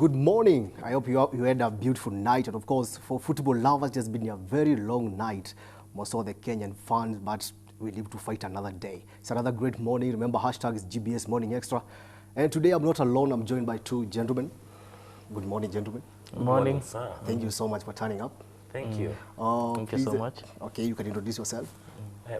Good morning. I hope you had a beautiful night. And of course, for football lovers, it's been a very long night. Most of the Kenyan fans, but we live to fight another day. It's another great morning. Remember, hashtag is GBS Morning Extra. And today I'm not alone. I'm joined by two gentlemen. Good morning, gentlemen. Good morning, sir. Thank you so much for turning up. Thank you. Thank you so much. Okay, you can introduce yourself.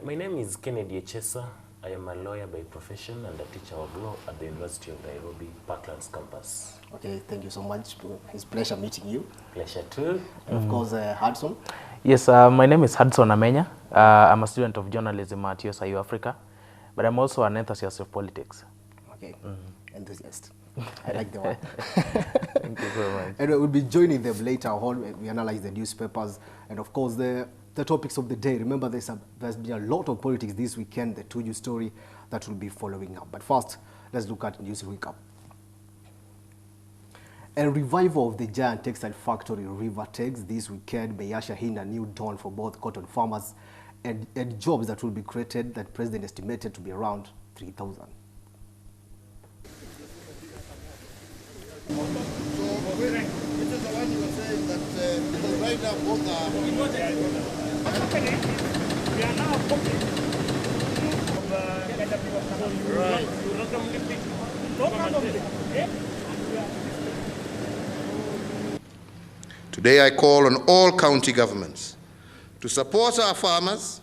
My name is Kennedy Echesa. I am a lawyer by profession and a teacher of law at the University of Nairobi, Parklands campus. Okay, thank you so much. It's a pleasure meeting you. Pleasure too. And of course, Hudson. Yes, my name is Hudson Amenya. I'm a student of journalism at USIU Africa, but I'm also an enthusiast of politics. Okay, enthusiast. I like the one. Thank you very much. And we'll be joining them later on. We analyze the newspapers and, of course, the topics of the day. Remember, there's been a lot of politics this weekend, the 2U story that will be following up. But first, let's look at news recap. A revival of the giant textile factory Rivertex this weekend may usher in a new dawn for both cotton farmers and jobs that will be created that President estimated to be around 3,000. So, this is the one you were saying that the right now both are... We are now Today I call on all county governments to support our farmers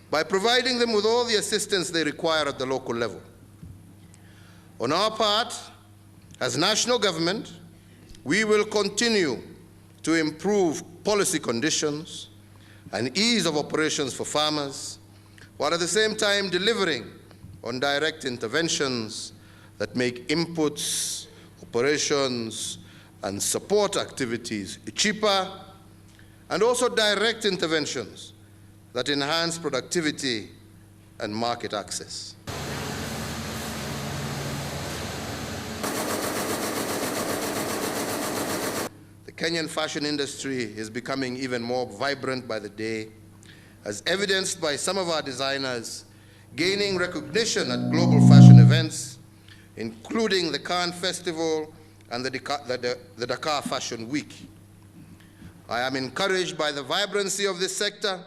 by providing them with all the assistance they require at the local level. On our part, as national government, we will continue to improve policy conditions and ease of operations for farmers, while at the same time delivering on direct interventions that make inputs, operations, and support activities cheaper, and also direct interventions that enhance productivity and market access. The Kenyan fashion industry is becoming even more vibrant by the day, as evidenced by some of our designers gaining recognition at global fashion events, including the Cannes Festival and the Dakar Fashion Week. I am encouraged by the vibrancy of this sector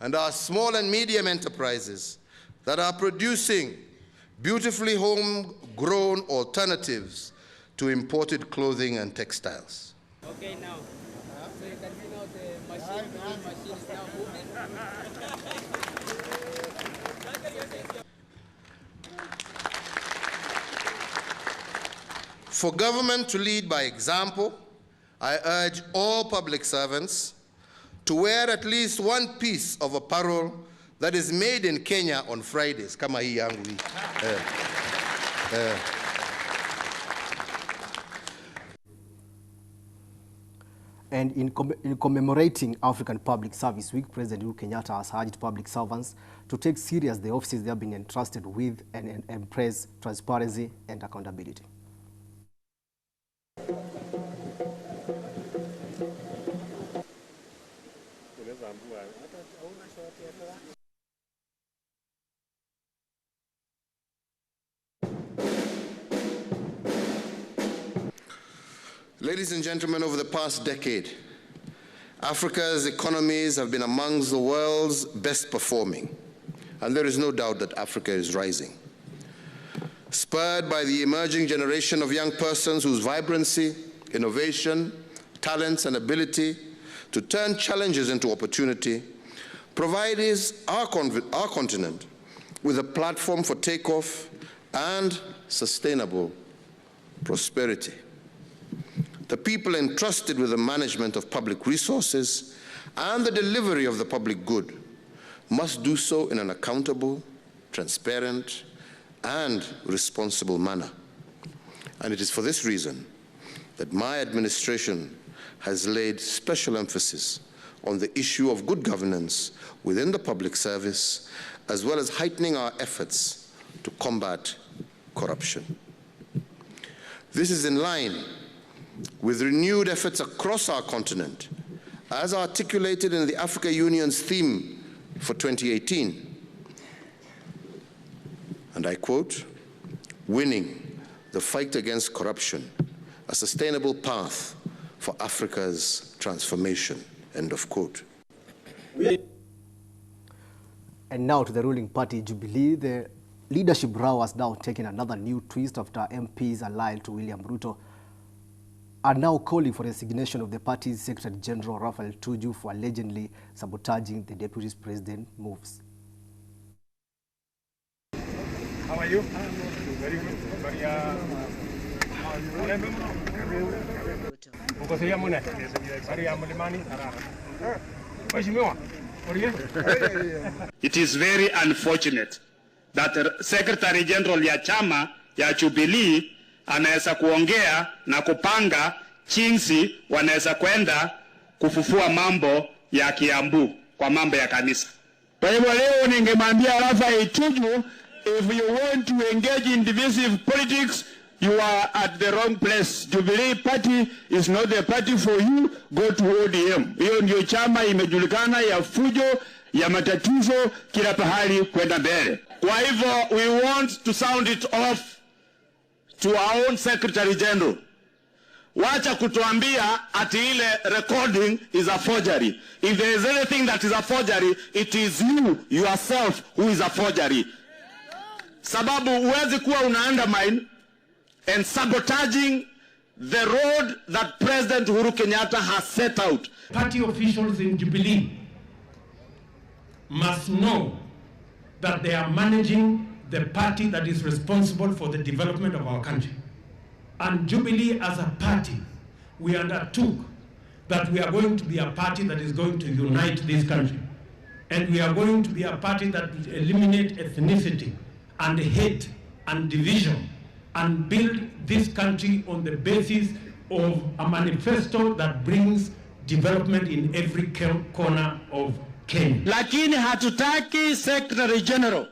and our small and medium enterprises that are producing beautifully homegrown alternatives to imported clothing and textiles. Okay, now. So you can see now the machine is now moving. For government to lead by example, I urge all public servants to wear at least one piece of apparel that is made in Kenya on Fridays. Kama hii yangu hii. And in commemorating African Public Service Week, President Uhuru Kenyatta has urged public servants to take serious the offices they have been entrusted with and embrace transparency and accountability. Ladies and gentlemen, over the past decade, Africa's economies have been amongst the world's best performing, and there is no doubt that Africa is rising. Spurred by the emerging generation of young persons whose vibrancy, innovation, talents, and ability to turn challenges into opportunity provides our continent with a platform for takeoff and sustainable prosperity. The people entrusted with the management of public resources and the delivery of the public good must do so in an accountable, transparent, and responsible manner. And it is for this reason that my administration has laid special emphasis on the issue of good governance within the public service, as well as heightening our efforts to combat corruption. This is in line with renewed efforts across our continent, as articulated in the Africa Union's theme for 2018. And I quote, "Winning the fight against corruption a sustainable path for Africa's transformation, end of quote. And now to the ruling party, Jubilee. The leadership row has now taken another new twist after MPs allied to William Ruto are now calling for the resignation of the party's Secretary General Raphael Tuju for allegedly sabotaging the deputy president's moves. How are you? Very good. It is very unfortunate that Secretary General ya chama ya Jubilee anaweza kuongea na kupanga jinsi wanaweza kwenda kufufua mambo ya Kiambu kwa mambo ya kanisa. Kwa hivyo leo ningemwambia Raphael Tuju, if you want to engage in divisive politics, you are at the wrong place. Jubilee party is not the party for you. Go to ODM. Hiyo ndio chama imejulikana ya fujo, ya matatizo kila pahali kwenda mbele. Kwa hivyo we want to sound it off to our own Secretary General. Wacha kutuambia ati ile recording is a forgery. If there is anything that is a forgery, it is you yourself who is a forgery. Sababu huwezi kuwa una undermine and sabotaging the road that President Uhuru Kenyatta has set out. Party officials in Jubilee must know that they are managing the party that is responsible for the development of our country. And Jubilee as a party, we undertook that we are going to be a party that is going to unite this country. And we are going to be a party that will eliminate ethnicity and hate and division and build this country on the basis of a manifesto that brings development in every corner of Kenya. Lakini hatutaki Secretary General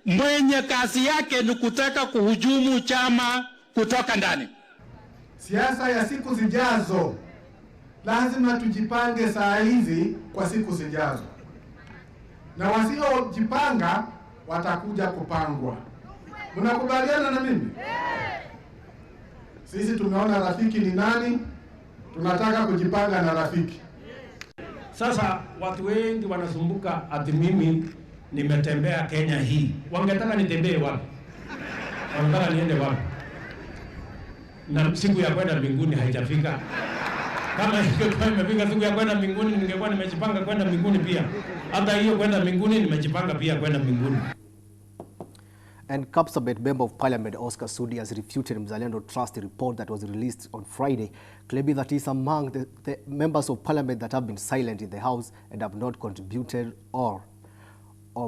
mwenye kazi yake ni kutaka kuhujumu chama kutoka ndani. Siasa ya siku zijazo lazima tujipange saa hizi kwa siku zijazo, na wasiojipanga watakuja kupangwa. Mnakubaliana na mimi? Sisi tumeona rafiki ni nani, tunataka kujipanga na rafiki. Sasa watu wengi wanasumbuka ati mimi nimetembea Kenya hii. Wangetaka nitembee wapi? Wangetaka niende wapi? Na siku ya kwenda mbinguni haijafika. Kama ingekuwa imefika siku ya kwenda mbinguni, ningekuwa nimejipanga kwenda mbinguni pia. Hata hiyo kwenda mbinguni nimejipanga pia kwenda mbinguni. And Kapsabet Member of Parliament Oscar Sudi has refuted Mzalendo Trust report that was released on Friday, claiming that he is among the members of Parliament that have been silent in the House and have not contributed or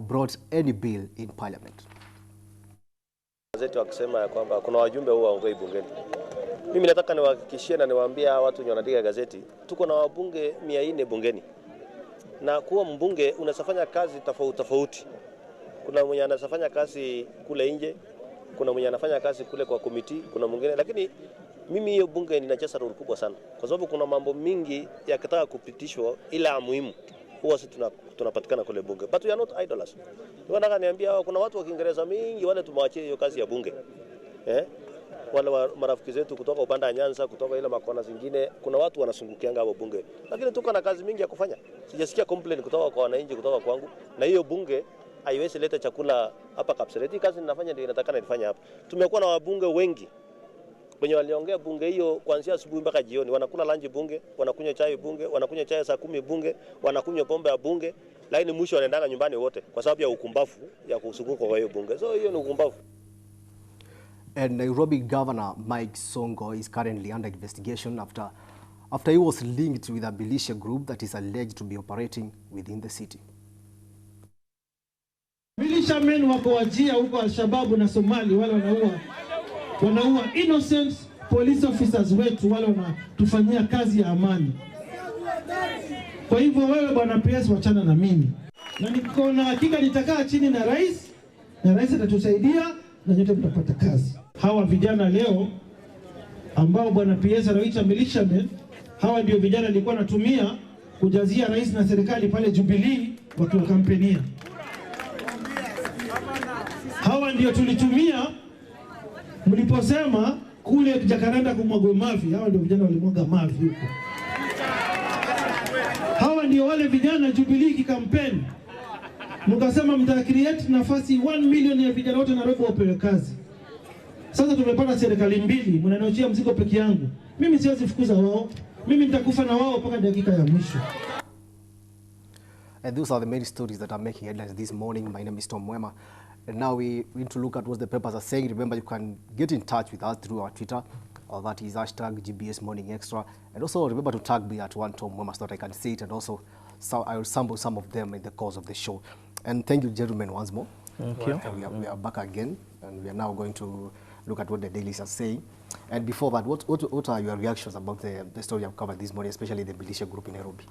brought any bill in Parliament. Gazeti wakisema ya kwamba kuna wajumbe huwa waongei bungeni. Mimi nataka niwahakikishie na niwaambie watu wanaandika gazeti, tuko na wabunge 400 bungeni. Na kuwa mbunge unasafanya kazi tofauti. Kuna mwenye anafanya kazi kule nje, kuna mwenye anafanya kazi kule kwa komiti, kuna mwingine, lakini mimi hiyo bunge ninacheza role kubwa sana kwa sababu kuna mambo mingi yakitaka kupitishwa ila muhimu huwa sisi tunapatikana kule bunge. But we are not idlers. Nataka niambia kuna watu wa Kiingereza mingi wale tumewaachia hiyo kazi ya bunge. Wale marafiki zetu kutoka upande wa Nyanza, kutoka ile makona zingine, kuna watu wanasungukianga hapo bunge. Lakini tuko na kazi mingi ya kufanya. Sijasikia complaint kutoka kwa wananchi, kutoka kwangu. Na hiyo bunge haiwezi leta chakula hapa Kapseret. Kazi ninafanya ndio inatakana nifanye hapa. Tumekuwa na wabunge wengi wenye waliongea bunge hiyo kuanzia asubuhi mpaka jioni. Wanakula lunch bunge, wanakunywa chai bunge, wanakunywa chai saa 10 bunge, wanakunywa pombe ya bunge, lakini mwisho wanaenda nyumbani wote kwa sababu ya ukumbavu ya kusukuka kwa hiyo bunge. So hiyo ni ukumbavu. And Nairobi Governor Mike Sonko is currently under investigation after he was linked with a militia group that is alleged to be operating within the city. Militiamen wako wajia huko Al-Shabaab na Somali, wale wanaua innocent police officers wetu, wale wanatufanyia kazi ya amani. Kwa hivyo wewe bwana PS wachana na mimi. Na niko na hakika nitakaa chini na rais atatusaidia na nyote mtapata kazi. Hawa vijana leo ambao bwana PS anaita militiamen, hawa ndio vijana nilikuwa natumia kujazia rais na serikali pale Jubilee wakiwa kampenia. Hawa ndio tulitumia mliposema kule Jakaranda kumwagwe mavi. Hawa ndio vijana walimwaga mavi huko. Hawa ndio wale vijana Jubilee kikampeni. Mkasema mta create nafasi 1 million ya vijana wote Nairobi wapewe kazi. Sasa tumepata serikali mbili, mnaniojia mzigo peke yangu. Mimi siwezi fukuza wao. Mimi nitakufa na wao mpaka dakika ya mwisho. And those are the main stories that are making headlines this morning. My name is Tom Mwema. And now we need to look at what the papers are saying. Remember, you can get in touch with us through our Twitter. That is hashtag GBS Morning Extra. And also remember to tag me at one Tom Mwema so that I can see it. And also I will sample some of them in the course of the show. And thank you, gentlemen, once more. Thank you. And we are back again. And we are now going to look at what the dailies are saying. And before that, what are your reactions about the story I've covered this morning, especially the militia group in Nairobi?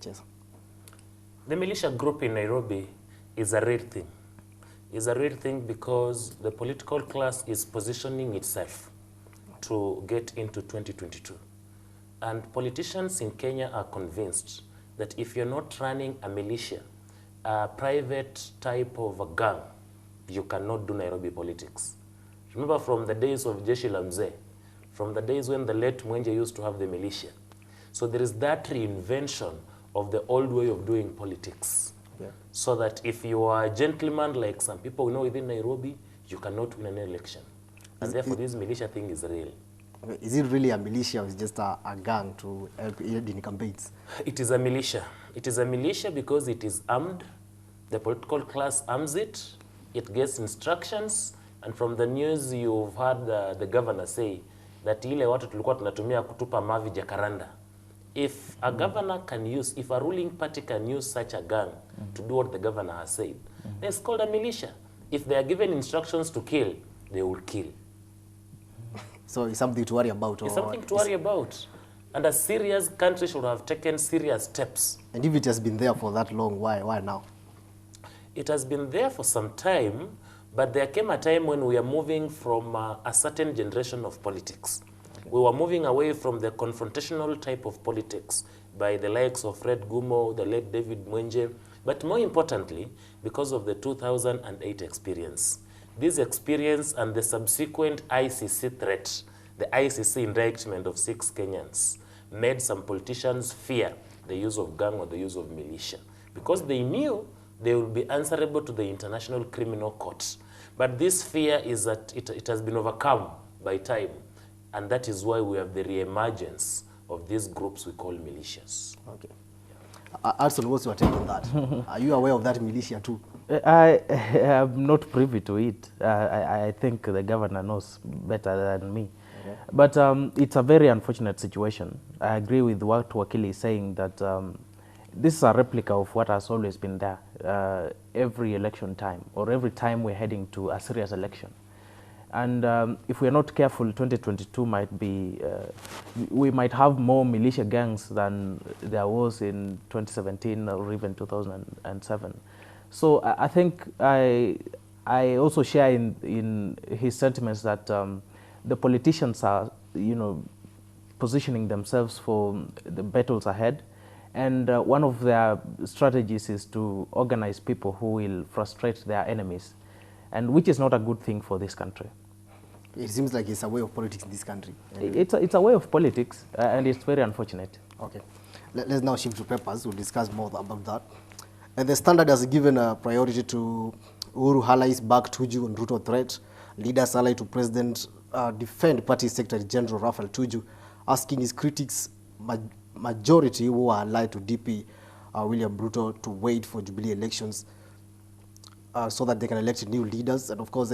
Cheers. The militia group in Nairobi is a real thing. It's a real thing because the political class is positioning itself to get into 2022. And politicians in Kenya are convinced that if you're not running a militia, a private type of a gang, you cannot do Nairobi politics. Remember from the days of Jeshi la Mzee, from the days when the late Mwenje used to have the militia. So there is that reinvention of the old way of doing politics. Yeah. So that if you are a gentleman like some people we know within Nairobi, you cannot win an election. And therefore this militia thing is real. Is it really a militia or is it just a gang to help in campaigns? It is a militia. It is a militia because it is armed. The political class arms it. It gets instructions. And from the news you've heard the governor say that ile watu tulikuwa tunatumia kutupa mavi Jakaranda. If a governor can use, if a ruling party can use such a gang to do what the governor has said, then it's called a militia. If they are given instructions to kill, they will kill. So it's something to worry about? It's something to worry about. And a serious country should have taken serious steps. And if it has been there for that long, why now? It has been there for some time, but there came a time when we are moving from a certain generation of politics. Okay. We were moving away from the confrontational type of politics by the likes of Fred Gumo, the late David Mwenje, but more importantly, because of the 2008 experience. This experience and the subsequent ICC threat, the ICC indictment of 6 Kenyans, made some politicians fear the use of gang or the use of militia, because they knew they will be answerable to the International Criminal Court. But this fear is that it has been overcome by time, and that is why we have the re-emergence of these groups we call militias. Okay. Alson, what's your take on that? Are you aware of that militia too? I am not privy to it. I think the governor knows better than me. Okay. But it's a very unfortunate situation. I agree with what Wakili is saying, that this is a replica of what has always been there every election time, or every time we're heading to a serious election. And if we're not careful, 2022 might be, we might have more militia gangs than there was in 2017 or even 2007. So I think I also share in his sentiments that the politicians are, positioning themselves for the battles ahead. And one of their strategies is to organize people who will frustrate their enemies, and which is not a good thing for this country. It seems like it's a way of politics in this country. It's a way of politics, and it's very unfortunate. Okay. Let's now shift to papers. We'll discuss more about that. And the Standard has given a priority to Uhuru allies back Tuju on Ruto threat. Leaders allied to President defend Party Secretary General Raphael Tuju, asking his critics, majority who are allied to DP William Ruto, to wait for Jubilee elections so that they can elect new leaders. And of course,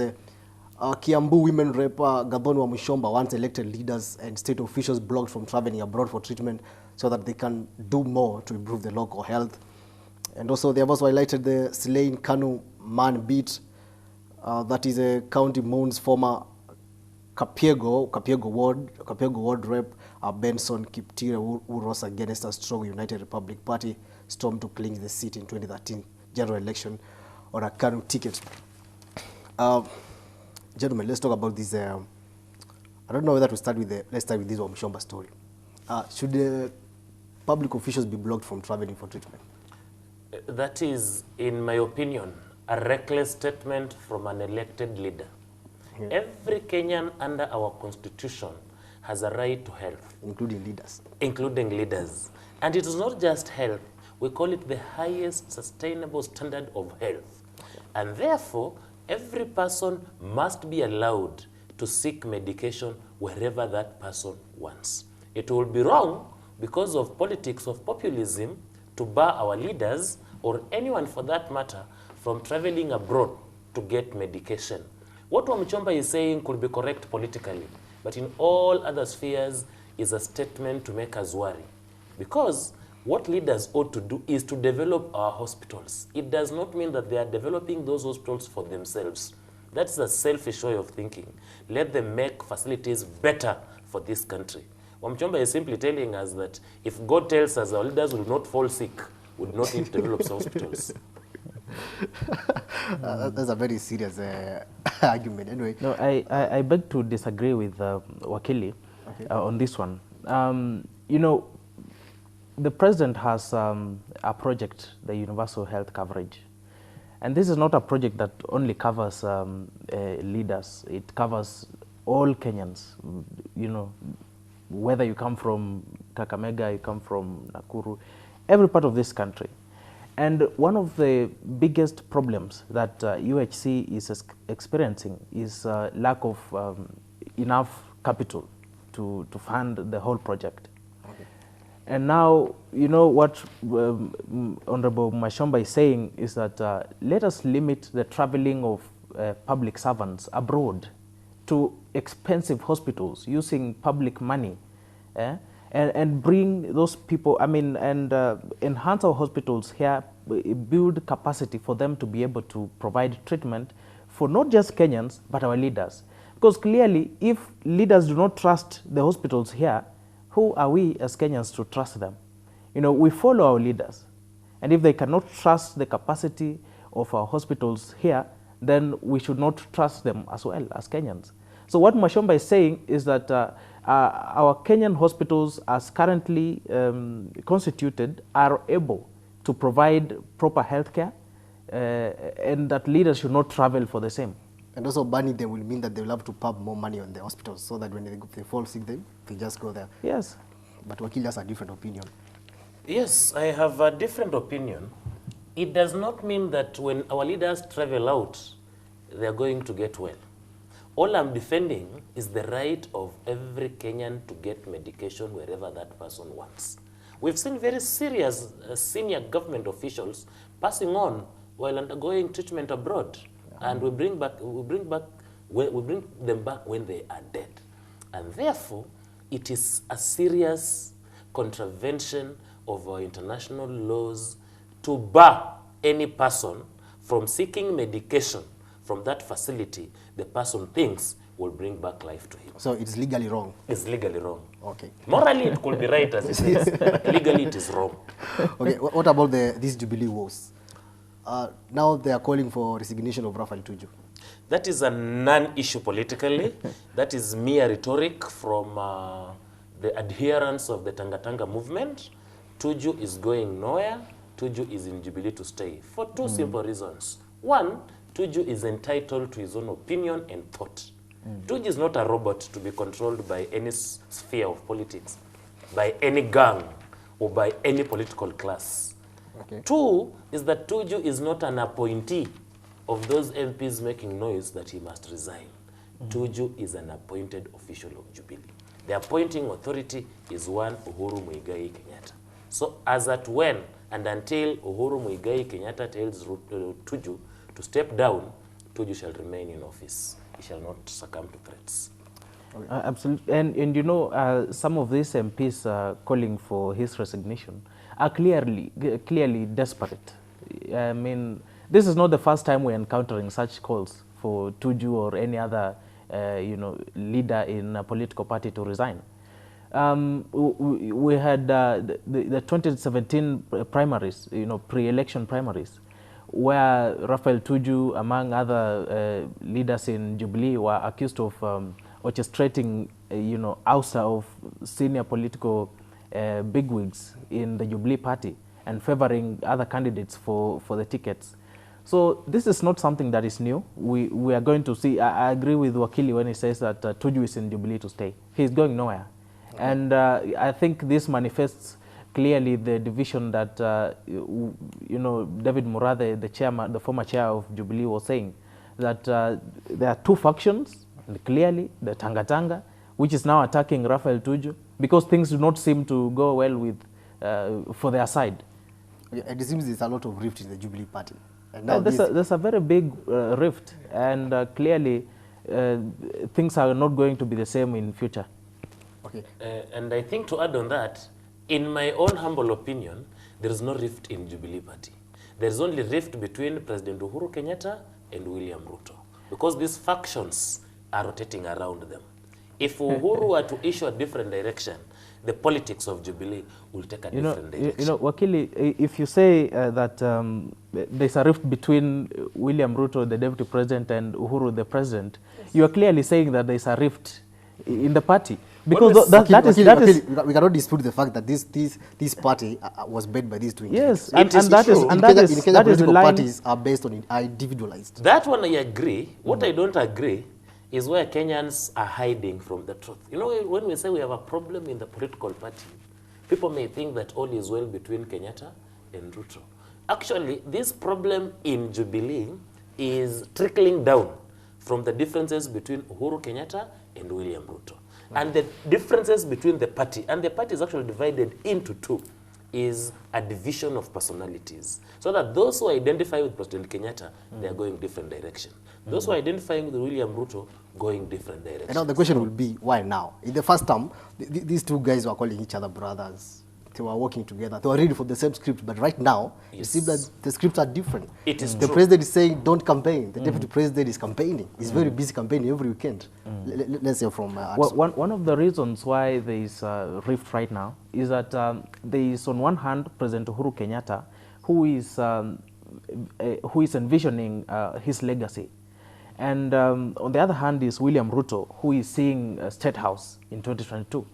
Kiambu women rep Gabon Mushomba wants elected leaders and state officials blocked from traveling abroad for treatment so that they can do more to improve the local health. And also they have also highlighted the slain Kanu man beat. That is a County Mounds former Kapiego Ward rep Benson Kiptira, who rose against a strong United Republic Party storm to clinch the seat in 2013 general election on a Kanu ticket. Gentlemen, let's talk about this. I don't know whether to start with let's start with this Wamshomba story. Should public officials be blocked from traveling for treatment? That is, in my opinion, a reckless statement from an elected leader. Every Kenyan under our constitution has a right to health. Including leaders. Including leaders. And it is not just health. We call it the highest sustainable standard of health. And therefore, every person must be allowed to seek medication wherever that person wants. It will be wrong because of politics of populism to bar our leaders or anyone for that matter from traveling abroad to get medication. What Wamchomba is saying could be correct politically, but in all other spheres is a statement to make us worry. Because what leaders ought to do is to develop our hospitals. It does not mean that they are developing those hospitals for themselves. That's a selfish way of thinking. Let them make facilities better for this country. Wamchomba is simply telling us that if God tells us our leaders will not fall sick, we would not need to develop hospitals. That's a very serious argument. Anyway. No, I beg to disagree with Wakili on this one. You know, the president has a project, the universal health coverage. And this is not a project that only covers leaders. It covers all Kenyans, you know, whether you come from Kakamega, you come from Nakuru, every part of this country. And one of the biggest problems that UHC is experiencing is lack of enough capital to fund the whole project. Okay. And now, you know what Honorable Mashomba is saying is that let us limit the traveling of public servants abroad to expensive hospitals using public money, and bring those people, I mean, and enhance our hospitals here, build capacity for them to be able to provide treatment for not just Kenyans, but our leaders. Because clearly, if leaders do not trust the hospitals here, who are we as Kenyans to trust them? You know, we follow our leaders. And if they cannot trust the capacity of our hospitals here, then we should not trust them as well as Kenyans. So what Mashomba is saying is that our Kenyan hospitals, as currently constituted, are able to provide proper health care, and that leaders should not travel for the same. And also banning them will mean that they will have to pump more money on the hospitals so that when they fall sick, they just go there. Yes. But Wakil has a different opinion. Yes, I have a different opinion. It does not mean that when our leaders travel out, they are going to get well. All I'm defending is the right of every Kenyan to get medication wherever that person wants. We've seen very serious senior government officials passing on while undergoing treatment abroad, and we bring them back when they are dead. And therefore, it is a serious contravention of our international laws to bar any person from seeking medication from that facility the person thinks will bring back life to him. So it's legally wrong? It's legally wrong. Okay. Morally, it could be right as it is, but legally it is wrong. Okay, what about these Jubilee wars? Now they are calling for resignation of Raphael Tuju. That is a non-issue politically. That is mere rhetoric from the adherents of the Tangatanga movement. Tuju is going nowhere. Tuju is in Jubilee to stay for two simple reasons. One, Tuju is entitled to his own opinion and thought. Tuju is not a robot to be controlled by any sphere of politics, by any gang, or by any political class. Okay. Two is that Tuju is not an appointee of those MPs making noise that he must resign. Tuju is an appointed official of Jubilee. The appointing authority is one Uhuru Muigai Kenyatta. So as at when and until Uhuru Muigai Kenyatta tells Tuju to step down, Tuju shall remain in office. He shall not succumb to threats. Absolutely. And you know, some of these MPs calling for his resignation are clearly desperate. I mean, this is not the first time we're encountering such calls for Tuju or any other you know, leader in a political party to resign. We had the 2017 primaries, you know, pre-election primaries, where Raphael Tuju, among other leaders in Jubilee, were accused of orchestrating, you know, ouster of senior political bigwigs in the Jubilee party and favoring other candidates for the tickets. So this is not something that is new. We are going to see, I agree with Wakili when he says that Tuju is in Jubilee to stay. He's going nowhere. Okay. And I think this manifests clearly the division that, David Murathe, the chairman, the former chair of Jubilee, was saying, that there are two factions, and clearly the Tanga, which is now attacking Raphael Tuju, because things do not seem to go well with, for their side. It seems there's a lot of rift in the Jubilee party. And now there's a very big rift, and clearly things are not going to be the same in future. Okay. And I think to add on that, in my own humble opinion, there is no rift in Jubilee party. There is only rift between President Uhuru Kenyatta and William Ruto, because these factions are rotating around them. If Uhuru were to issue a different direction, the politics of Jubilee will take a different direction. Wakili, if you say that there's a rift between William Ruto, the deputy president, and Uhuru, the president, yes, you are clearly saying that there's a rift in the party. Because we cannot dispute the fact that this party was made by these two individuals. Yes, and that is political parties are based on individualized. That one I agree. What I don't agree is where Kenyans are hiding from the truth. You know, when we say we have a problem in the political party, people may think that all is well between Kenyatta and Ruto. Actually, this problem in Jubilee is trickling down from the differences between Uhuru Kenyatta and William Ruto. And the differences between the party, and the party is actually divided into two, is a division of personalities. So that those who identify with President Kenyatta, they are going different direction. Those who are identifying with William Ruto, going different direction. And now the question will be, why now? In the first term, these two guys were calling each other brothers. They were working together. They were reading for the same script. But right now, yes, it seems that the scripts are different. It is the true. president is saying, don't campaign. The deputy president is campaigning. He's very busy campaigning every weekend. Let's hear from one of the reasons why there is a rift right now is that there is, on one hand, President Uhuru Kenyatta, who is envisioning his legacy. And on the other hand is William Ruto, who is seeing State House in 2022.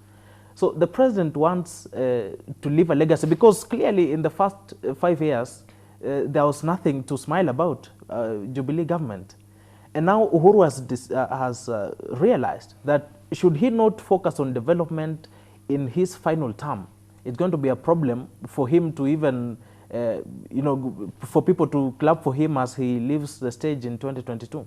So the president wants to leave a legacy, because clearly in the first 5 years, there was nothing to smile about, Jubilee government. And now Uhuru has realized that should he not focus on development in his final term, it's going to be a problem for him to even, for people to clap for him as he leaves the stage in 2022.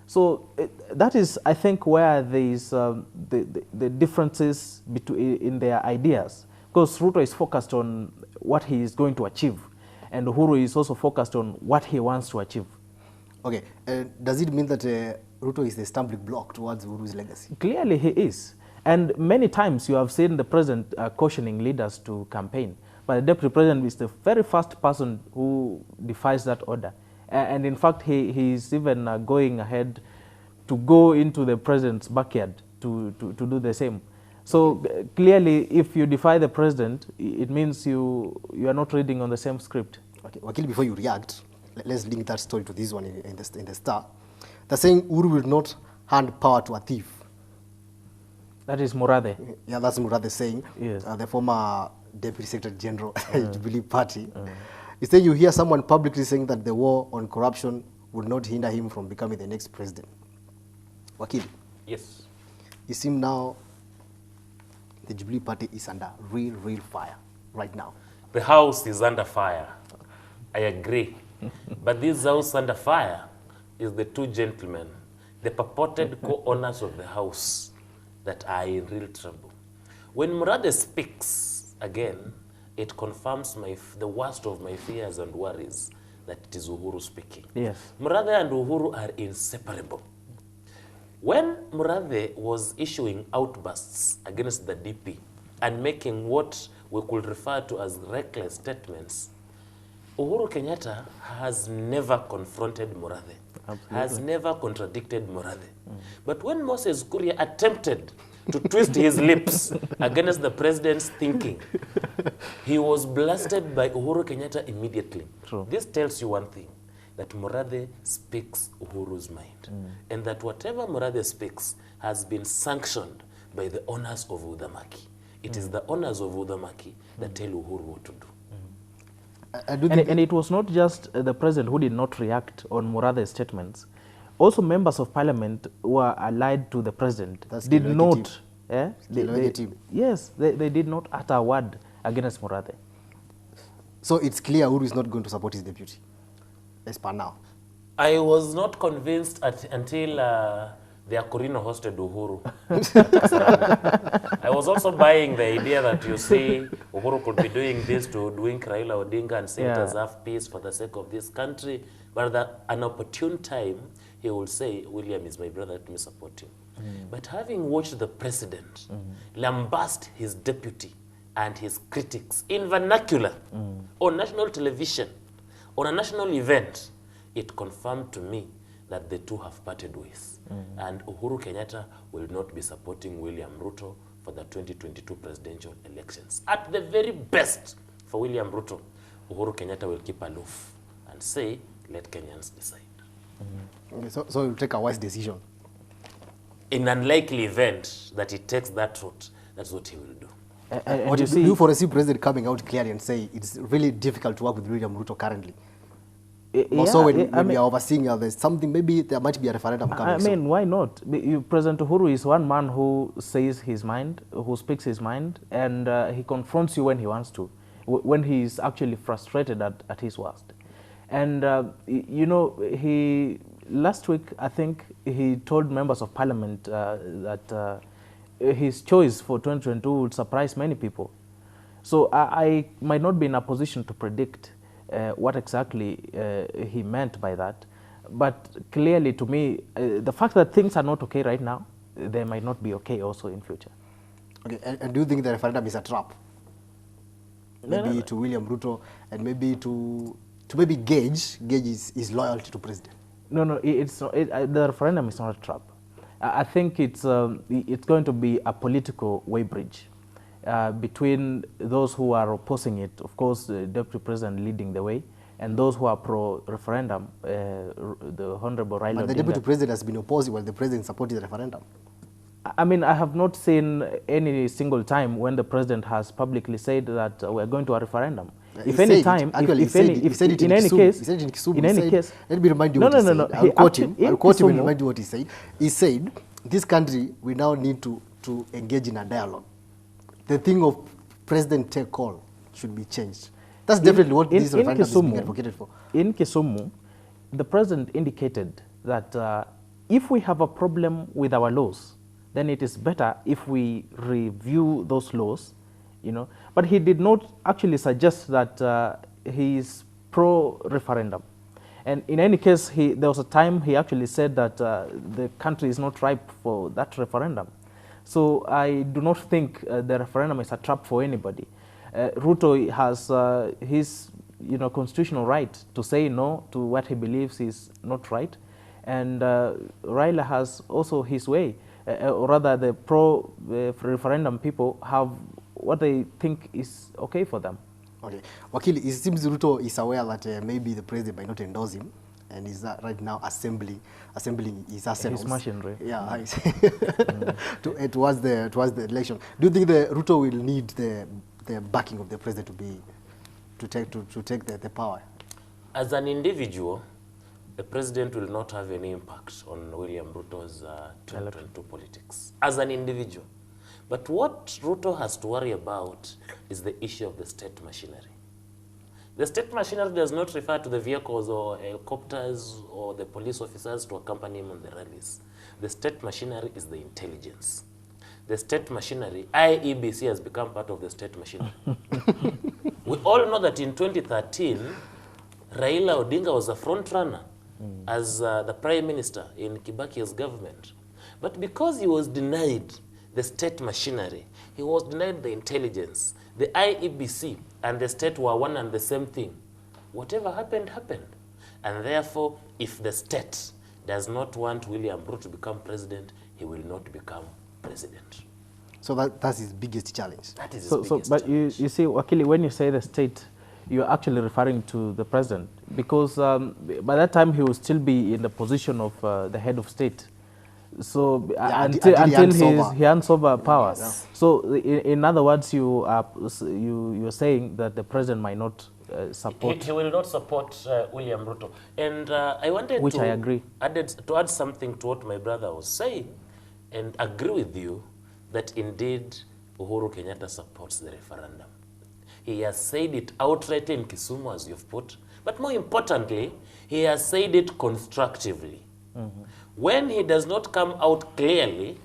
So that is, I think, where there is the differences in their ideas. Because Ruto is focused on what he is going to achieve, and Uhuru is also focused on what he wants to achieve. Okay, does it mean that Ruto is the stumbling block towards Uhuru's legacy? Clearly he is. And many times you have seen the president cautioning leaders to campaign. But the deputy president is the very first person who defies that order. And in fact, he is even going ahead to go into the president's backyard to do the same. So clearly, if you defy the president, it means you are not reading on the same script. Okay, Wakili, before you react, let's link that story to this one in the Star. They're saying Uhuru will not hand power to a thief. That is Murathe. Yeah, that's Murathe saying. Yes. The former Deputy Secretary General, Jubilee Party. He's saying you hear someone publicly saying that the war on corruption would not hinder him from becoming the next president. Wakili. Yes. You seem now the Jubilee Party is under real fire right now. The house is under fire. I agree. But this house under fire is the two gentlemen, the purported co-owners of the house, that are in real trouble. When Murathe speaks again, it confirms the worst of my fears and worries, that it is Uhuru speaking. Yes. Murathe and Uhuru are inseparable. When Murathe was issuing outbursts against the DP and making what we could refer to as reckless statements, Uhuru Kenyatta has never confronted Murathe, has never contradicted Murathe. But when Moses Kuria attempted to twist his lips against the president's thinking, he was blasted by Uhuru Kenyatta immediately. True. This tells you one thing, that Murathe speaks Uhuru's mind, and that whatever Murathe speaks has been sanctioned by the owners of Udhamaki. It is the owners of Udhamaki that tell Uhuru what to do. I do think And it was not just the president who did not react on Murathe's statements. Also, members of parliament who are allied to the president did not. Yes, they did not utter a word against Murathe. So it's clear Uhuru is not going to support his deputy, as per now. I was not convinced until the Akurino hosted Uhuru. I was also buying the idea that you see Uhuru could be doing this to doing Raila Odinga and say, let us have peace for the sake of this country. But at an opportune time, he will say, William is my brother, let me support him. But having watched the president lambast his deputy and his critics in vernacular on national television, on a national event, it confirmed to me that the two have parted ways. And Uhuru Kenyatta will not be supporting William Ruto for the 2022 presidential elections. At the very best for William Ruto, Uhuru Kenyatta will keep aloof and say, let Kenyans decide. Okay, so he'll take a wise decision. In an unlikely event that he takes that route, that's what he will do. What do you foresee president coming out clearly and say it's really difficult to work with William Ruto currently? Also, when we are overseeing there's something, maybe there might be a referendum coming. I mean, why not? President Uhuru is one man who says his mind, who speaks his mind, and he confronts you when he wants to, when he is actually frustrated at his worst. And, you know, last week, I think, he told members of parliament that his choice for 2022 would surprise many people. So I might not be in a position to predict what exactly he meant by that. But clearly to me, the fact that things are not okay right now, they might not be okay also in future. Okay, and do you think the referendum is a trap? Maybe to William Ruto and maybe to maybe gauge his loyalty to president? No, it's not, the referendum is not a trap. I think it's going to be a political weighbridge between those who are opposing it, of course, the Deputy President leading the way, and those who are pro-referendum, the Honorable Raila Odinga. But the Deputy President has been opposing while the President supported the referendum. I mean, I have not seen any single time when the President has publicly said that we're going to a referendum. If any time, in any case, let me remind you what he said. I'll quote him and remind you what he said. He said, this country, we now need to engage in a dialogue. The thing of president take call should be changed. That's definitely what this referendum is being advocated for. In Kisumu, the president indicated that if we have a problem with our laws, then it is better if we review those laws, you know. But he did not actually suggest that he is pro-referendum. And in any case, there was a time he actually said that the country is not ripe for that referendum. So I do not think the referendum is a trap for anybody. Ruto has his constitutional right to say no to what he believes is not right. And Raila has also his way, or rather the pro-referendum people have what they think is okay for them. Okay. Wakili, it seems Ruto is aware that maybe the president might not endorse him, and is right now assembling his arsenals. His machinery. Yeah, towards the election. Do you think the Ruto will need the backing of the president to take the power? As an individual, the president will not have any impact on William Ruto's 2022 politics. As an individual. But what Ruto has to worry about is the issue of the state machinery. The state machinery does not refer to the vehicles or helicopters or the police officers to accompany him on the rallies. The state machinery is the intelligence. The state machinery, IEBC has become part of the state machinery. We all know that in 2013, Raila Odinga was a front runner as the prime minister in Kibaki's government. But because he was denied the state machinery, he was denied the intelligence. The IEBC and the state were one and the same thing. Whatever happened, happened. And therefore, if the state does not want William Ruto to become president, he will not become president. So that's his biggest challenge. That is his biggest but challenge. you see, Wakili, when you say the state, you're actually referring to the president, because by that time he will still be in the position of the head of state. So until he hands over power. Yes. So in other words, you are saying that the president might not support. He will not support William Ruto. And I wanted Which to I agree. To add something to what my brother was saying, and agree with you that indeed Uhuru Kenyatta supports the referendum. He has said it outright in Kisumu, as you've put, but more importantly, he has said it constructively. When he does not come out clearly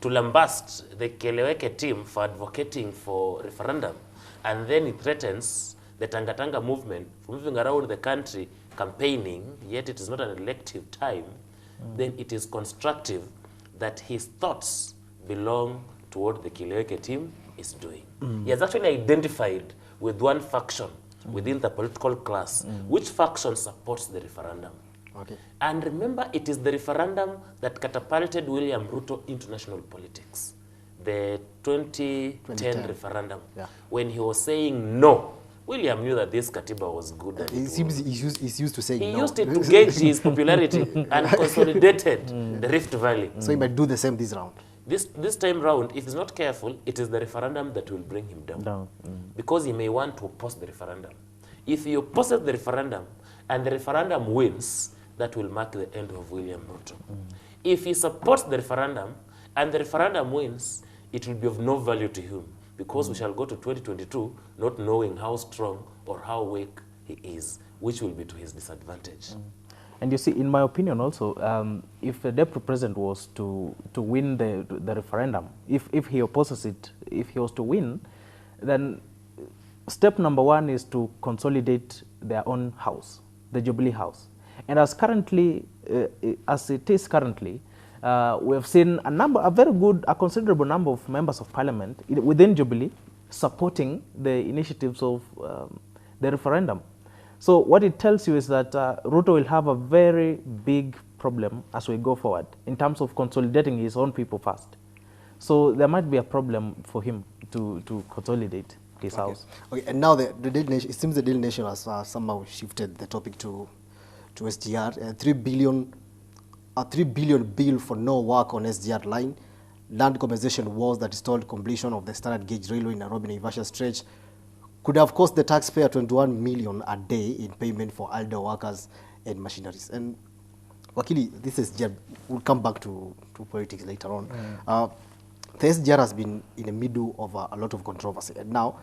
to lambast the Keleweke team for advocating for referendum, and then he threatens the Tanga movement for moving around the country campaigning, yet it is not an elective time, then it is constructive that his thoughts belong to what the Keleweke team is doing. He has actually identified with one faction within the political class, which faction supports the referendum. Okay. And remember, it is the referendum that catapulted William Ruto into national politics. The 2010 referendum, when he was saying no, William knew that this Katiba was good. And he's used to saying he no. used it to gauge his popularity and consolidated the Rift Valley. So he might do the same this round. This time round, if he's not careful, it is the referendum that will bring him down. Because he may want to oppose the referendum. If he opposes the referendum and the referendum wins, that will mark the end of William Ruto. If he supports the referendum and the referendum wins, it will be of no value to him, because we shall go to 2022 not knowing how strong or how weak he is, which will be to his disadvantage. And you see, in my opinion also, if the deputy president was to win the referendum, if he opposes it, if he was to win, then step number one is to consolidate their own house, the Jubilee House. And as currently, as it is currently, we have seen a considerable number of members of parliament within Jubilee supporting the initiatives of the referendum. So what it tells you is that Ruto will have a very big problem as we go forward in terms of consolidating his own people first. So there might be a problem for him to consolidate his house. Okay, and now the Daily Nation, it seems the Daily Nation has somehow shifted the topic to SGR. 3 billion bill for no work on SGR line. Land compensation was that stalled completion of the standard gauge railway in Nairobi-Naivasha stretch could have cost the taxpayer 21 million a day in payment for elder workers and machineries. And Wakili, this is we'll come back to politics later on. The SGR has been in the middle of a lot of controversy, and now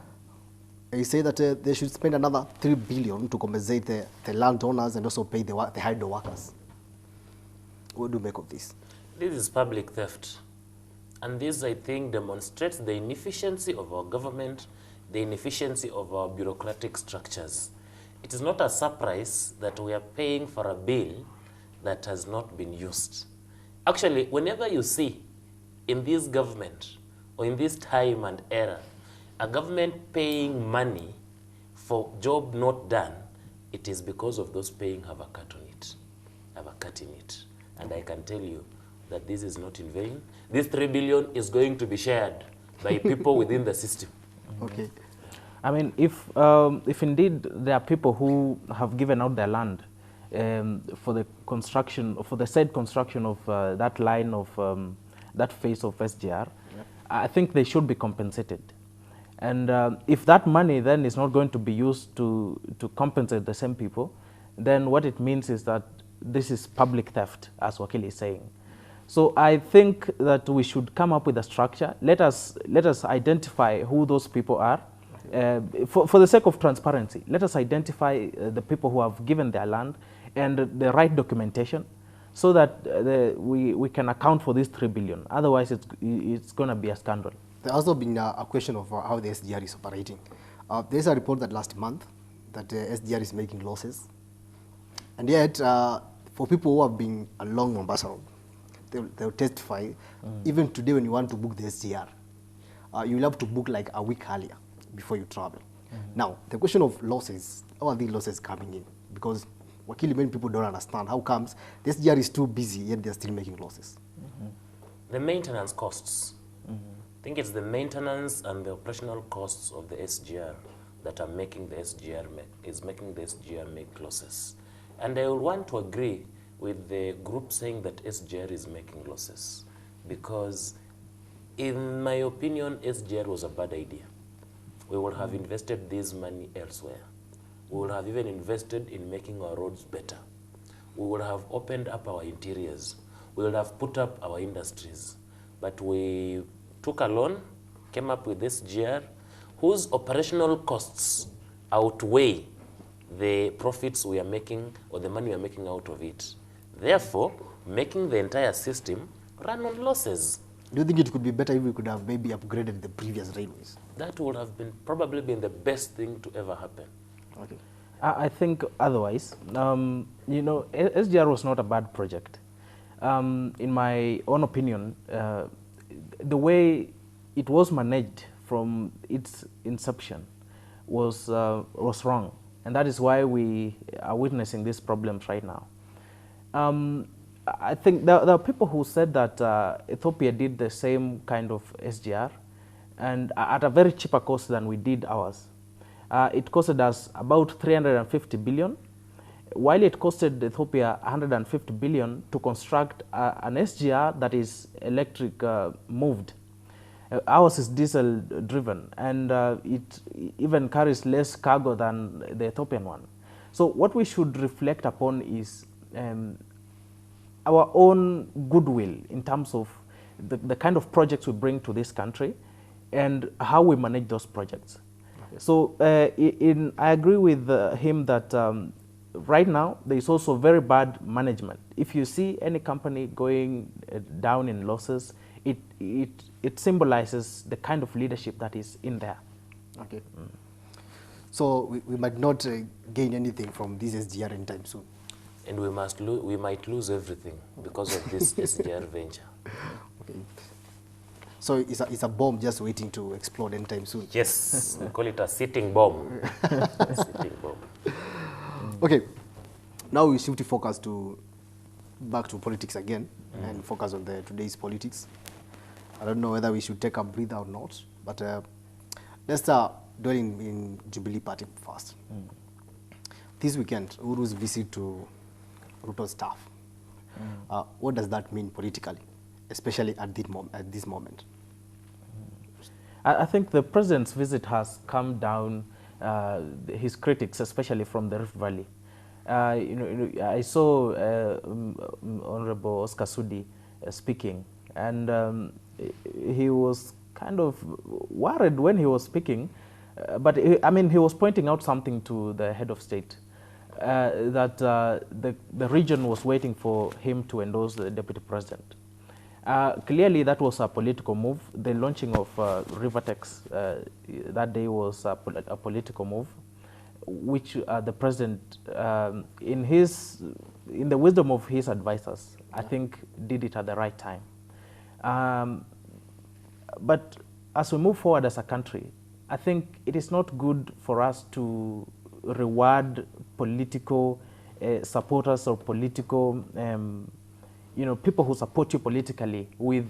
you say that they should spend another 3 billion to compensate the landowners and also pay the elder workers. What do you make of this? This is public theft. And this, I think, demonstrates the inefficiency of our government, the inefficiency of our bureaucratic structures. It is not a surprise that we are paying for a bill that has not been used. Actually, whenever you see in this government or in this time and era, a government paying money for job not done, it is because of those paying have a cut on it, have a cut in it. And I can tell you that this is not in vain. This 3 billion is going to be shared by people within the system. Okay. I mean, if indeed there are people who have given out their land for the construction, for the said construction of that line of that phase of SGR, I think they should be compensated. And if that money then is not going to be used to compensate the same people, then what it means is that this is public theft, as Wakili is saying. So I think that we should come up with a structure. Let us identify who those people are. For the sake of transparency, let us identify the people who have given their land and the right documentation, so that we can account for this 3 billion. Otherwise, it's going to be a scandal. There's also been a question of how the SGR is operating. There's a report that last month that the SGR is making losses. And yet, for people who have been along Mombasa, they'll testify, even today when you want to book the SGR, you'll have to book like a week earlier before you travel. Now, the question of losses, how are these losses coming in? Because Wakili, many people don't understand how comes the SGR is too busy, yet they're still making losses. The maintenance costs. I think it's the maintenance and the operational costs of the SGR that are making the SGR make losses. And I will want to agree with the group saying that SGR is making losses, because in my opinion, SGR was a bad idea. We would have invested this money elsewhere. We would have even invested in making our roads better. We would have opened up our interiors. We would have put up our industries. But we took a loan, came up with this GR, whose operational costs outweigh the profits we are making or the money we are making out of it. Therefore, making the entire system run on losses. Do you think it could be better if we could have maybe upgraded the previous railways? That would have probably been the best thing to ever happen. Okay. I think otherwise. You know, SGR was not a bad project. In my own opinion, the way it was managed from its inception was wrong. And that is why we are witnessing these problems right now. I think there are people who said that Ethiopia did the same kind of SGR and at a very cheaper cost than we did ours. It costed us about 350 billion, while it costed Ethiopia 150 billion to construct an SGR that is electric moved. Ours is diesel driven, and it even carries less cargo than the Ethiopian one. So what we should reflect upon is our own goodwill in terms of the kind of projects we bring to this country and how we manage those projects. Okay. So I agree with him that right now there is also very bad management. If you see any company going down in losses, it symbolizes the kind of leadership that is in there. Okay. So we might not gain anything from this SGR anytime soon. And we might lose everything because of this SGR venture. Okay. So it's a bomb just waiting to explode anytime soon. Yes, we call it a sitting bomb. Sitting bomb. Okay, now we shift the focus back to politics again and focus on today's politics. I don't know whether we should take a breather or not, but let's start doing in Jubilee Party first. This weekend, Uhuru's visit to Ruto's staff. What does that mean politically, especially at this moment? I think the president's visit has calmed down his critics, especially from the Rift Valley. I saw Honorable Oscar Sudi speaking, and he was kind of worried when he was speaking, but he was pointing out something to the head of state, that the region was waiting for him to endorse the deputy president. Clearly, that was a political move. The launching of Rivertex that day was a political move, which the president, in the wisdom of his advisors, I think did it at the right time. But as we move forward as a country, I think it is not good for us to reward political supporters or political people who support you politically with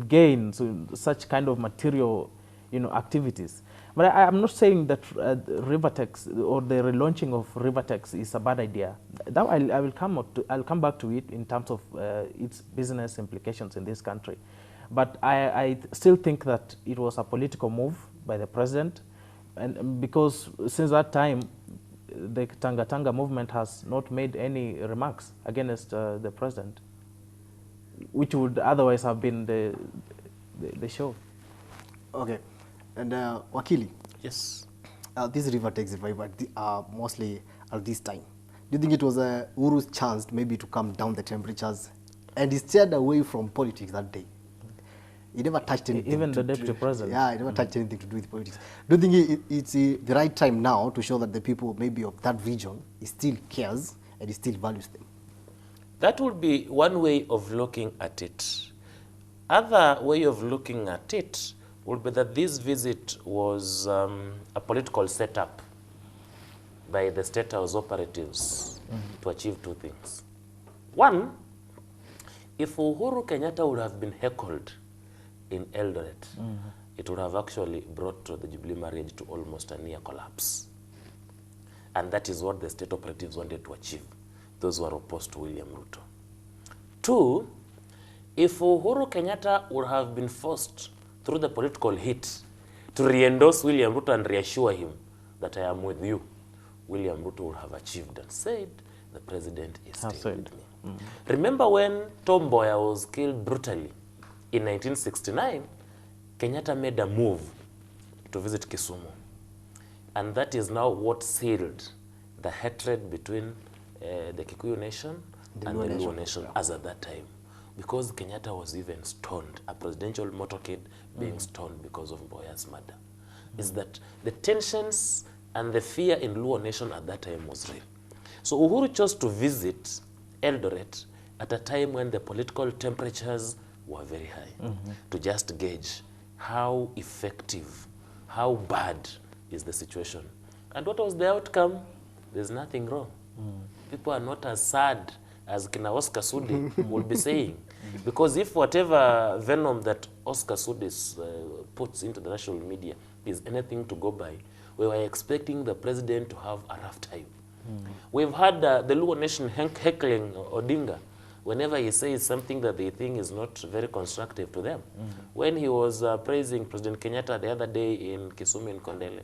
gains, such kind of material, activities. But I'm not saying that Rivertex or the relaunching of Rivertex is a bad idea. That I'll come back to it in terms of its business implications in this country. But I still think that it was a political move by the president, and because since that time, the Tanga movement has not made any remarks against the president, which would otherwise have been the show. Okay. And Wakili. Yes. This Rivertex revival mostly at this time. Do you think it was Uhuru's chance maybe to calm down the temperatures, and he stayed away from politics that day? He never touched anything. Even the deputy president. Yeah, he never touched anything to do with politics. Do you think it's the right time now to show that the people maybe of that region he still cares and he still values them? That would be one way of looking at it. Other way of looking at it would be that this visit was a political setup by the State House operatives to achieve two things. One, if Uhuru Kenyatta would have been heckled in Eldoret, it would have actually brought the Jubilee marriage to almost a near collapse. And that is what the state operatives wanted to achieve, those who are opposed to William Ruto. Two, if Uhuru Kenyatta would have been forced through the political heat to re-endorse William Ruto and reassure him that I am with you, William Ruto would have achieved and said, the president is still with me. Remember when Tom Mboya was killed brutally in 1969, Kenyatta made a move to visit Kisumu. And that is now what sealed the hatred between the Kikuyu nation and the Luo nation as at that time. Because Kenyatta was even stoned, a presidential motorcade being stoned because of Mboya's murder. Is that the tensions and the fear in Luo nation at that time was real. So Uhuru chose to visit Eldoret at a time when the political temperatures were very high, to just gauge how effective, how bad is the situation. And what was the outcome? There's nothing wrong. People are not as sad as Kina Oscar Sudi would be saying. Because if whatever venom that Oscar Sudi puts into the national media is anything to go by, we were expecting the president to have a rough time. We've had the Luo nation heckling Odinga whenever he says something that they think is not very constructive to them. When he was praising President Kenyatta the other day in Kisumu and Kondele,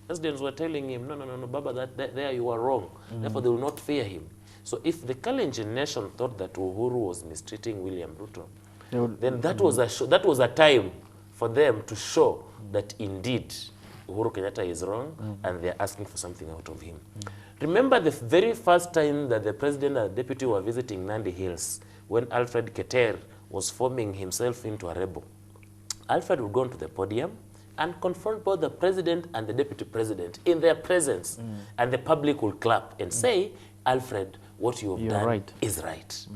presidents were telling him, no, Baba, there you are wrong. Therefore, they will not fear him. So if the Kalenjin nation thought that Uhuru was mistreating William Ruto, then that was a time for them to show that indeed Uhuru Kenyatta is wrong and they're asking for something out of him. Remember the very first time that the president and the deputy were visiting Nandi Hills, when Alfred Keter was forming himself into a rebel. Alfred would go onto the podium and confront both the president and the deputy president in their presence. And the public will clap and say, Alfred, what you have done is right.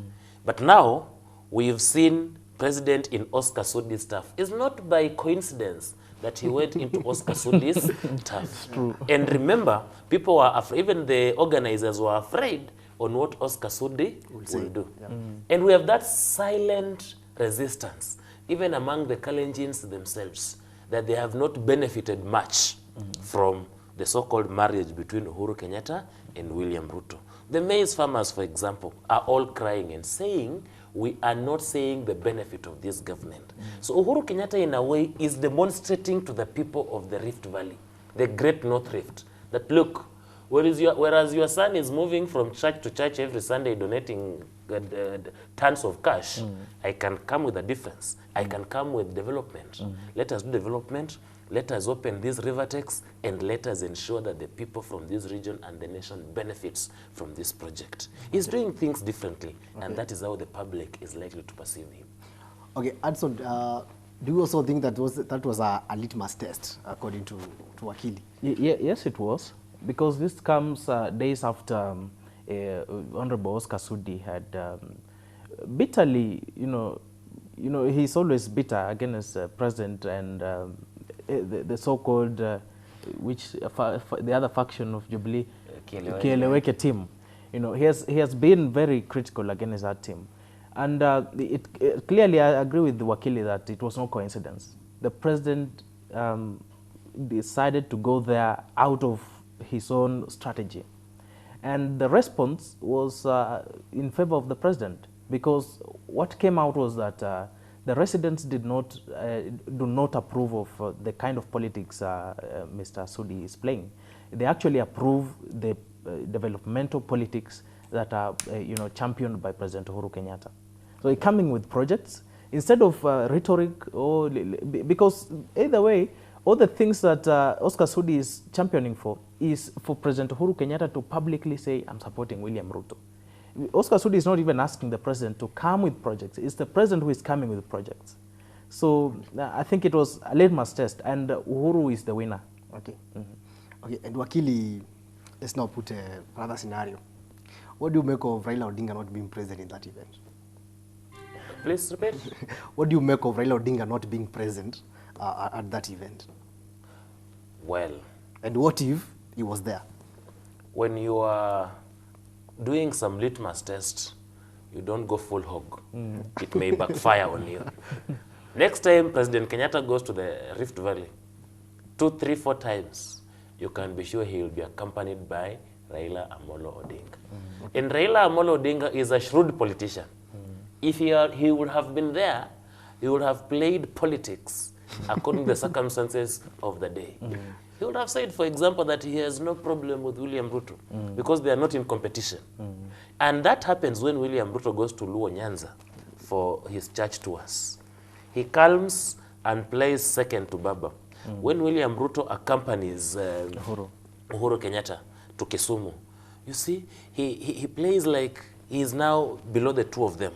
But now, we've seen President in Oscar Sudi's staff. It's not by coincidence that he went into Oscar Sudi's staff. And remember, people were afraid, even the organizers were afraid on what Oscar Sudi will do. And we have that silent resistance, even among the Kalenjins themselves, that they have not benefited much from the so-called marriage between Uhuru Kenyatta and William Ruto. The maize farmers, for example, are all crying and saying, we are not seeing the benefit of this government. So Uhuru Kenyatta, in a way, is demonstrating to the people of the Rift Valley, the Great North Rift, that look, whereas your son is moving from church to church every Sunday donating tons of cash, I can come with a difference. I can come with development. Let us do development. Let us open these rivertex and let us ensure that the people from this region and the nation benefits from this project. He's doing things differently, and that is how the public is likely to perceive him. Okay, Hudson, do you also think that was a litmus test, according to Wakili? Yes, it was, because this comes days after Honorable Oscar Sudi had bitterly, he's always bitter against President and the so-called, the other faction of Jubilee, Kieleweke team. He has been very critical against that team. And clearly, I agree with Wakili that it was no coincidence. The president decided to go there out of his own strategy. And the response was in favor of the president, because what came out was that the residents do not approve of the kind of politics Mr. Sudi is playing. They actually approve the developmental politics that are championed by President Uhuru Kenyatta. So coming with projects instead of rhetoric, because either way, all the things that Oscar Sudi is championing for is for President Uhuru Kenyatta to publicly say, I'm supporting William Ruto. Oscar Sudi is not even asking the president to come with projects. It's the president who is coming with projects. So I think it was a litmus test, and Uhuru is the winner. Okay. Okay, and Wakili, let's now put another scenario. What do you make of Raila Odinga not being present in that event? Please repeat. What do you make of Raila Odinga not being present at that event? Well. And what if he was there? When you are doing some litmus test, you don't go full hog. It may backfire on you. Next time President Kenyatta goes to the Rift Valley, 2, 3, 4 times, you can be sure he will be accompanied by Raila Amolo Odinga. And Raila Amolo Odinga is a shrewd politician. If he would have been there, he would have played politics according to the circumstances of the day. He would have said, for example, that he has no problem with William Ruto because they are not in competition. And that happens when William Ruto goes to Luo Nyanza for his church tours. He calms and plays second to Baba. When William Ruto accompanies Uhuru Kenyatta to Kisumu, you see, he plays like he is now below the two of them.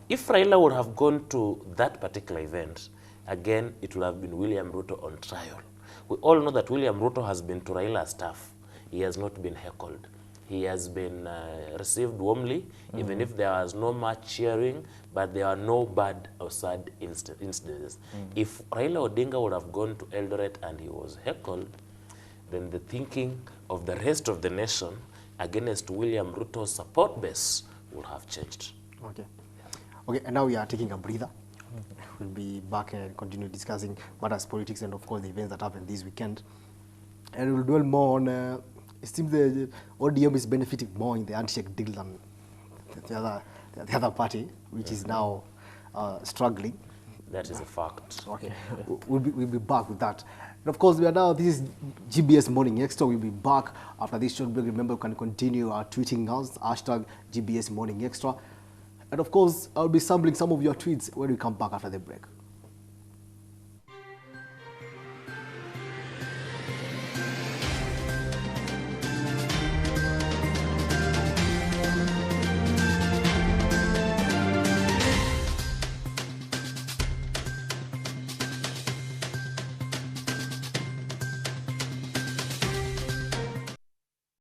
If Raila would have gone to that particular event, again, it would have been William Ruto on trial. We all know that William Ruto has been to Raila's staff. He has not been heckled. He has been received warmly, even if there was no much cheering, but there are no bad or sad incidents. If Raila Odinga would have gone to Eldoret and he was heckled, then the thinking of the rest of the nation against William Ruto's support base would have changed. Okay. Okay, and now we are taking a breather. We'll be back and continue discussing matters, politics, and of course the events that happened this weekend. And we'll dwell more on, it seems the ODM is benefiting more in the handshake deal than the other party, which is now struggling. That is a fact. Okay, we'll be back with that. And of course, we are now, this is GBS Morning Extra. We'll be back after this short break. Remember, you can continue tweeting us, hashtag GBS Morning Extra. And of course, I'll be sampling some of your tweets when we come back after the break.